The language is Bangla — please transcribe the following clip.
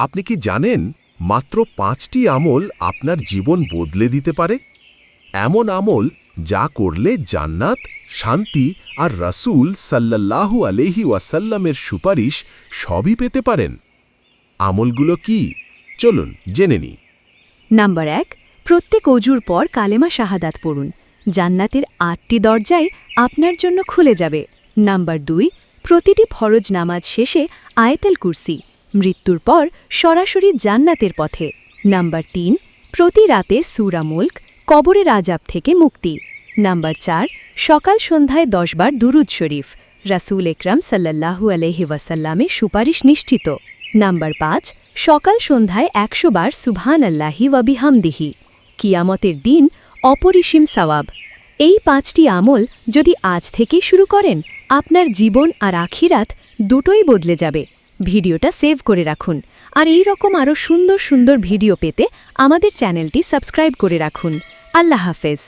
আপনি কি জানেন মাত্র ৫টি আমল আপনার জীবন বদলে দিতে পারে? এমন আমল যা করলে জান্নাত, শান্তি আর রাসূল সাল্লাল্লাহু আলাইহি ওয়াসাল্লামের সুপারিশ সবই পেতে পারেন। আমলগুলো কি? চলুন জেনে নিই। নাম্বার ১, প্রত্যেক অজুর পর কালেমা শাহাদাত পড়ুন। জান্নাতের ৮টি দরজাই আপনার জন্য খুলে যাবে। নাম্বার ২, প্রতিটি ফরজ নামাজ শেষে আয়াতুল কুরসি। মৃত্যুর পর সরাসরি জান্নাতের পথে। নাম্বার ৩, প্রতি রাতে সূরা মুলক, কবরের আযাব থেকে মুক্তি। নাম্বার ৪, সকাল সন্ধ্যায় ১০ বার দুরুদ শরীফ। রাসূল একরাম সাল্লাল্লাহু আলাইহি ওয়াসাল্লামের সুপারিশ নিশ্চিত। নাম্বার ৫, সকাল সন্ধ্যায় ১০০ বার সুবহানাল্লাহি ওয়া বিহামদিহি। কিয়ামতের দিন অপরিসীম সওয়াব। এই ৫টি আমল যদি আজ থেকেই শুরু করেন, আপনার জীবন আর আখিরাত দুটোই বদলে যাবে। ভিডিওটা সেভ করে রাখুন, আর এই রকম আরও সুন্দর সুন্দর ভিডিও পেতে আমাদের চ্যানেলটি সাবস্ক্রাইব করে রাখুন। আল্লাহ হাফেজ।